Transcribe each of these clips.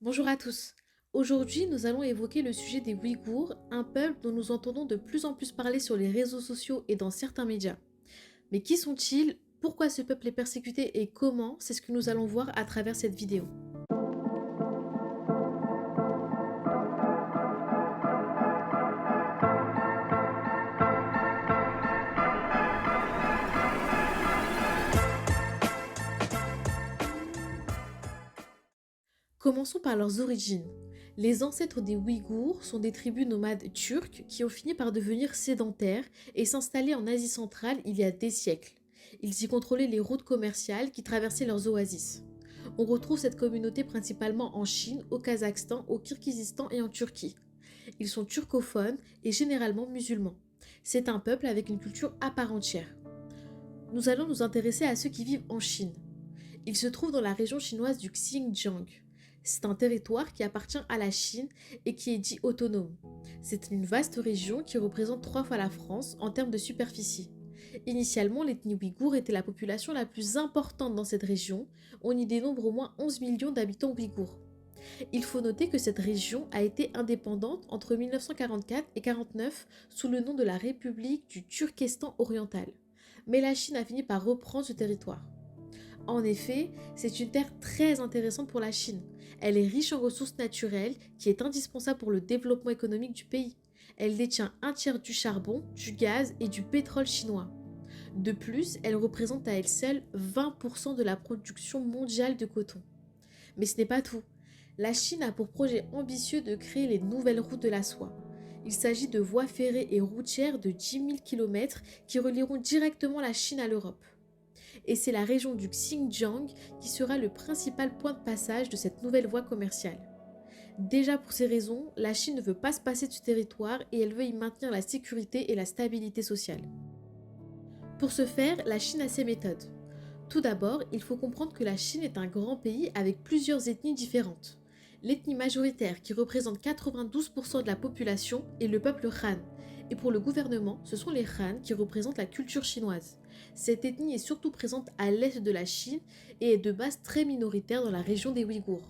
Bonjour à tous. Aujourd'hui, nous allons évoquer le sujet des Ouïghours, un peuple dont nous entendons de plus en plus parler sur les réseaux sociaux et dans certains médias. Mais qui sont-ils? Pourquoi ce peuple est persécuté et comment? C'est ce que nous allons voir à travers cette vidéo. Commençons par leurs origines. Les ancêtres des Ouïghours sont des tribus nomades turques qui ont fini par devenir sédentaires et s'installer en Asie centrale il y a des siècles. Ils y contrôlaient les routes commerciales qui traversaient leurs oasis. On retrouve cette communauté principalement en Chine, au Kazakhstan, au Kirghizistan et en Turquie. Ils sont turcophones et généralement musulmans. C'est un peuple avec une culture à part entière. Nous allons nous intéresser à ceux qui vivent en Chine. Ils se trouvent dans la région chinoise du Xinjiang. C'est un territoire qui appartient à la Chine et qui est dit autonome. C'est une vaste région qui représente 3 fois la France en termes de superficie. Initialement, l'ethnie ouïghour était la population la plus importante dans cette région. On y dénombre au moins 11 millions d'habitants ouïghours. Il faut noter que cette région a été indépendante entre 1944 et 1949 sous le nom de la République du Turkestan oriental. Mais la Chine a fini par reprendre ce territoire. En effet, c'est une terre très intéressante pour la Chine. Elle est riche en ressources naturelles qui est indispensable pour le développement économique du pays. Elle détient un tiers du charbon, du gaz et du pétrole chinois. De plus, elle représente à elle seule 20% de la production mondiale de coton. Mais ce n'est pas tout. La Chine a pour projet ambitieux de créer les nouvelles routes de la soie. Il s'agit de voies ferrées et routières de 10 000 km qui relieront directement la Chine à l'Europe. Et c'est la région du Xinjiang qui sera le principal point de passage de cette nouvelle voie commerciale. Déjà pour ces raisons, la Chine ne veut pas se passer de ce territoire et elle veut y maintenir la sécurité et la stabilité sociale. Pour ce faire, la Chine a ses méthodes. Tout d'abord, il faut comprendre que la Chine est un grand pays avec plusieurs ethnies différentes. L'ethnie majoritaire, qui représente 92% de la population, est le peuple Han. Et pour le gouvernement, ce sont les Han qui représentent la culture chinoise. Cette ethnie est surtout présente à l'est de la Chine et est de base très minoritaire dans la région des Ouïghours.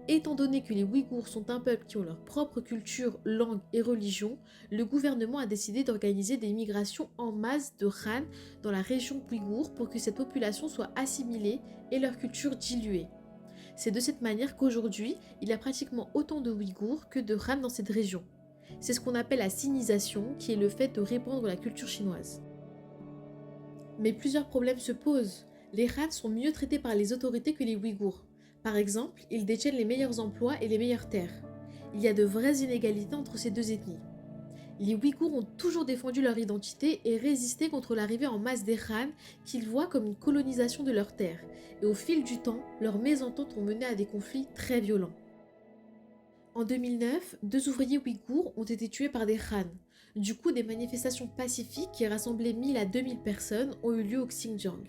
Étant donné que les Ouïghours sont un peuple qui ont leur propre culture, langue et religion, le gouvernement a décidé d'organiser des migrations en masse de Han dans la région ouïghour pour que cette population soit assimilée et leur culture diluée. C'est de cette manière qu'aujourd'hui, il y a pratiquement autant de Ouïghours que de Han dans cette région. C'est ce qu'on appelle la sinisation, qui est le fait de répandre la culture chinoise. Mais plusieurs problèmes se posent. Les Han sont mieux traités par les autorités que les Ouïghours. Par exemple, ils détiennent les meilleurs emplois et les meilleures terres. Il y a de vraies inégalités entre ces deux ethnies. Les Ouïghours ont toujours défendu leur identité et résisté contre l'arrivée en masse des Han qu'ils voient comme une colonisation de leurs terres. Et au fil du temps, leurs mésententes ont mené à des conflits très violents. En 2009, 2 ouvriers ouïghours ont été tués par des Han. Du coup, des manifestations pacifiques qui rassemblaient 1000 à 2000 personnes ont eu lieu au Xinjiang.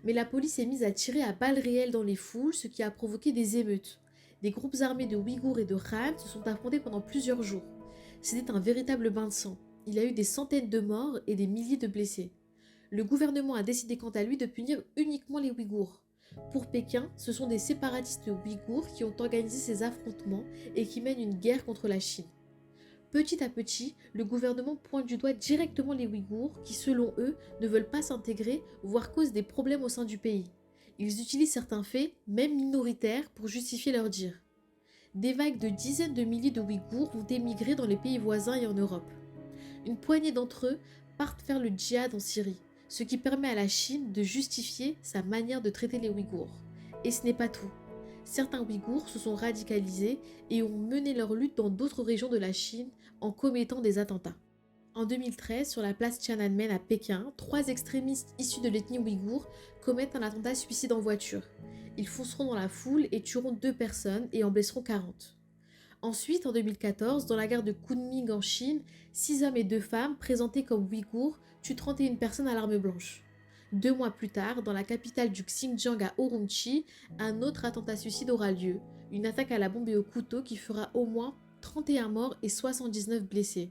Mais la police est mise à tirer à balles réelles dans les foules, ce qui a provoqué des émeutes. Des groupes armés de Ouïghours et de Han se sont affrontés pendant plusieurs jours. C'était un véritable bain de sang. Il y a eu des centaines de morts et des milliers de blessés. Le gouvernement a décidé quant à lui de punir uniquement les Ouïghours. Pour Pékin, ce sont des séparatistes ouïghours qui ont organisé ces affrontements et qui mènent une guerre contre la Chine. Petit à petit, le gouvernement pointe du doigt directement les Ouïghours qui, selon eux, ne veulent pas s'intégrer, voire causent des problèmes au sein du pays. Ils utilisent certains faits, même minoritaires, pour justifier leurs dires. Des vagues de dizaines de milliers de Ouïghours vont émigrer dans les pays voisins et en Europe. Une poignée d'entre eux partent faire le djihad en Syrie, ce qui permet à la Chine de justifier sa manière de traiter les Ouïghours. Et ce n'est pas tout. Certains Ouïghours se sont radicalisés et ont mené leur lutte dans d'autres régions de la Chine en commettant des attentats. En 2013, sur la place Tiananmen à Pékin, 3 extrémistes issus de l'ethnie ouïghour commettent un attentat suicide en voiture. Ils fonceront dans la foule et tueront 2 personnes et en blesseront 40. Ensuite, en 2014, dans la gare de Kunming en Chine, 6 hommes et 2 femmes, présentés comme ouïghours, tuent 31 personnes à l'arme blanche. 2 mois plus tard, dans la capitale du Xinjiang à Urumqi, un autre attentat suicide aura lieu, une attaque à la bombe et au couteau qui fera au moins 31 morts et 79 blessés.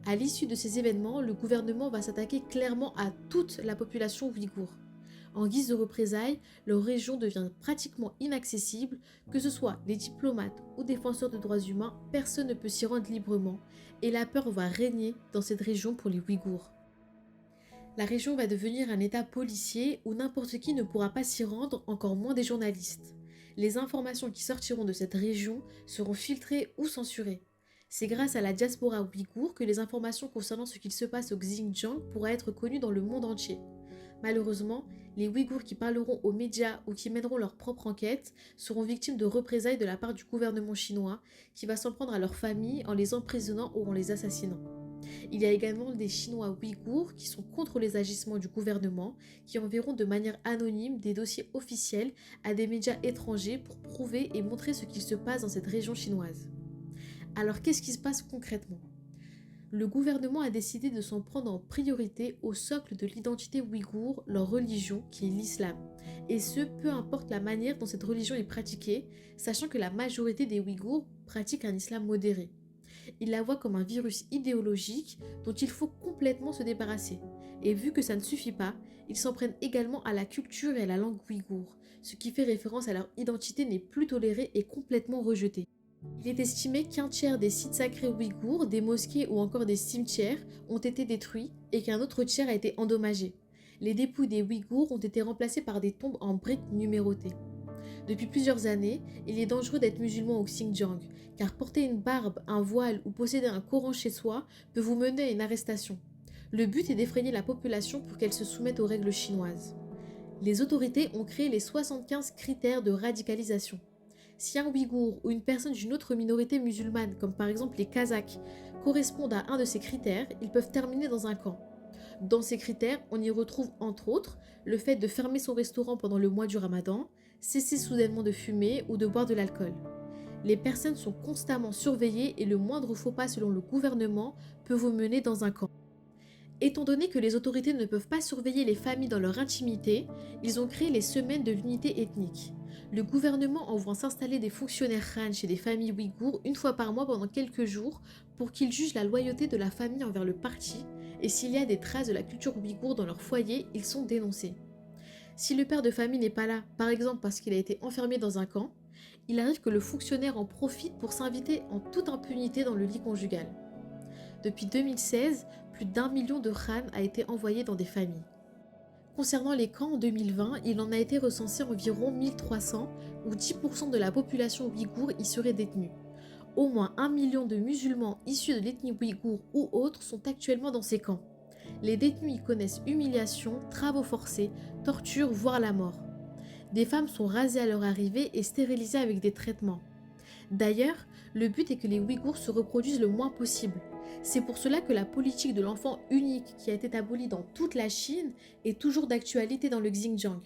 À l'issue de ces événements, le gouvernement va s'attaquer clairement à toute la population ouïghour. En guise de représailles, leur région devient pratiquement inaccessible, que ce soit les diplomates ou défenseurs de droits humains, personne ne peut s'y rendre librement, et la peur va régner dans cette région pour les Ouïghours. La région va devenir un état policier où n'importe qui ne pourra pas s'y rendre, encore moins des journalistes. Les informations qui sortiront de cette région seront filtrées ou censurées. C'est grâce à la diaspora ouïghour que les informations concernant ce qu'il se passe au Xinjiang pourraient être connues dans le monde entier. Malheureusement, les Ouïghours qui parleront aux médias ou qui mèneront leur propre enquête seront victimes de représailles de la part du gouvernement chinois qui va s'en prendre à leurs familles en les emprisonnant ou en les assassinant. Il y a également des Chinois ouïghours qui sont contre les agissements du gouvernement, qui enverront de manière anonyme des dossiers officiels à des médias étrangers pour prouver et montrer ce qu'il se passe dans cette région chinoise. Alors qu'est-ce qui se passe concrètement ? Le gouvernement a décidé de s'en prendre en priorité au socle de l'identité ouïghour, leur religion, qui est l'islam. Et ce, peu importe la manière dont cette religion est pratiquée, sachant que la majorité des Ouïghours pratiquent un islam modéré. Ils la voient comme un virus idéologique dont il faut complètement se débarrasser. Et vu que ça ne suffit pas, ils s'en prennent également à la culture et à la langue ouïghour, ce qui fait référence à leur identité n'est plus tolérée et complètement rejetée. Il est estimé qu'un tiers des sites sacrés ouïghours, des mosquées ou encore des cimetières ont été détruits et qu'un autre tiers a été endommagé. Les dépouilles des Ouïghours ont été remplacées par des tombes en briques numérotées. Depuis plusieurs années, il est dangereux d'être musulman au Xinjiang, car porter une barbe, un voile ou posséder un Coran chez soi peut vous mener à une arrestation. Le but est d'effrayer la population pour qu'elle se soumette aux règles chinoises. Les autorités ont créé les 75 critères de radicalisation. Si un Ouïghour ou une personne d'une autre minorité musulmane, comme par exemple les Kazakhs, correspondent à un de ces critères, ils peuvent terminer dans un camp. Dans ces critères, on y retrouve entre autres le fait de fermer son restaurant pendant le mois du Ramadan, cesser soudainement de fumer ou de boire de l'alcool. Les personnes sont constamment surveillées et le moindre faux pas selon le gouvernement peut vous mener dans un camp. Étant donné que les autorités ne peuvent pas surveiller les familles dans leur intimité, ils ont créé les semaines de l'unité ethnique. Le gouvernement envoie s'installer des fonctionnaires Han chez des familles ouïghours une fois par mois pendant quelques jours pour qu'ils jugent la loyauté de la famille envers le parti et s'il y a des traces de la culture ouïghour dans leur foyer, ils sont dénoncés. Si le père de famille n'est pas là, par exemple parce qu'il a été enfermé dans un camp, il arrive que le fonctionnaire en profite pour s'inviter en toute impunité dans le lit conjugal. Depuis 2016, plus d'1 million de Han a été envoyé dans des familles. Concernant les camps en 2020, il en a été recensé environ 1300, où 10% de la population ouïghour y serait détenue. Au moins 1 million de musulmans issus de l'ethnie ouïghour ou autres sont actuellement dans ces camps. Les détenus y connaissent humiliation, travaux forcés, torture, voire la mort. Des femmes sont rasées à leur arrivée et stérilisées avec des traitements. D'ailleurs, le but est que les Ouïghours se reproduisent le moins possible. C'est pour cela que la politique de l'enfant unique qui a été abolie dans toute la Chine est toujours d'actualité dans le Xinjiang.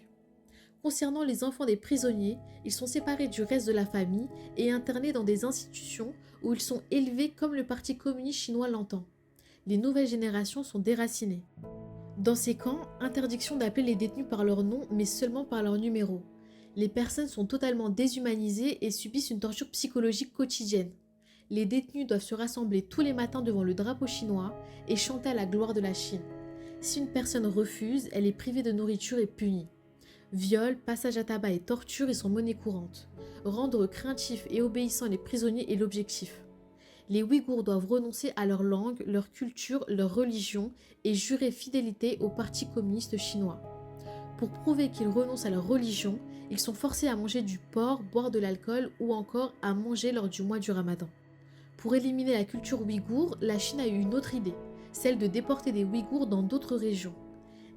Concernant les enfants des prisonniers, ils sont séparés du reste de la famille et internés dans des institutions où ils sont élevés comme le Parti communiste chinois l'entend. Les nouvelles générations sont déracinées. Dans ces camps, interdiction d'appeler les détenus par leur nom mais seulement par leur numéro. Les personnes sont totalement déshumanisées et subissent une torture psychologique quotidienne. Les détenus doivent se rassembler tous les matins devant le drapeau chinois et chanter à la gloire de la Chine. Si une personne refuse, elle est privée de nourriture et punie. Viol, passage à tabac et torture y sont monnaie courante. Rendre craintifs et obéissants les prisonniers est l'objectif. Les Ouïghours doivent renoncer à leur langue, leur culture, leur religion et jurer fidélité au Parti communiste chinois. Pour prouver qu'ils renoncent à leur religion, ils sont forcés à manger du porc, boire de l'alcool ou encore à manger lors du mois du Ramadan. Pour éliminer la culture ouïghour, la Chine a eu une autre idée, celle de déporter des Ouïghours dans d'autres régions.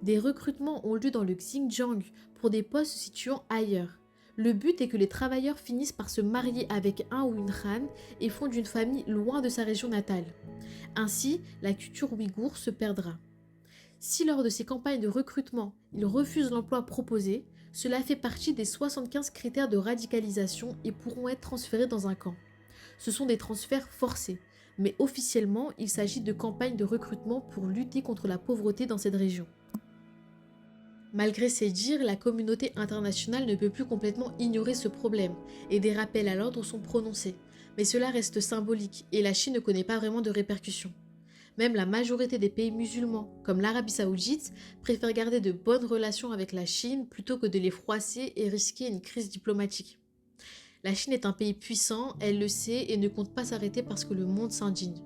Des recrutements ont lieu dans le Xinjiang pour des postes se situant ailleurs. Le but est que les travailleurs finissent par se marier avec un ou une Han et fondent une famille loin de sa région natale. Ainsi, la culture ouïghour se perdra. Si lors de ces campagnes de recrutement, ils refusent l'emploi proposé, cela fait partie des 75 critères de radicalisation et pourront être transférés dans un camp. Ce sont des transferts forcés, mais officiellement, il s'agit de campagnes de recrutement pour lutter contre la pauvreté dans cette région. Malgré ces dires, la communauté internationale ne peut plus complètement ignorer ce problème et des rappels à l'ordre sont prononcés. Mais cela reste symbolique et la Chine ne connaît pas vraiment de répercussions. Même la majorité des pays musulmans, comme l'Arabie Saoudite, préfèrent garder de bonnes relations avec la Chine plutôt que de les froisser et risquer une crise diplomatique. La Chine est un pays puissant, elle le sait et ne compte pas s'arrêter parce que le monde s'indigne.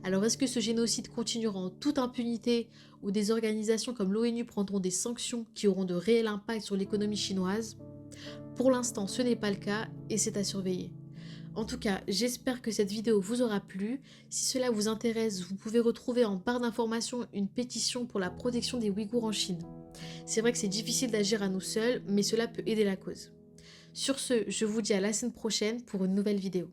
Alors est-ce que ce génocide continuera en toute impunité ou des organisations comme l'ONU prendront des sanctions qui auront de réels impacts sur l'économie chinoise? Pour l'instant, ce n'est pas le cas et c'est à surveiller. En tout cas, j'espère que cette vidéo vous aura plu. Si cela vous intéresse, vous pouvez retrouver en barre d'informations une pétition pour la protection des Ouïghours en Chine. C'est vrai que c'est difficile d'agir à nous seuls, mais cela peut aider la cause. Sur ce, je vous dis à la semaine prochaine pour une nouvelle vidéo.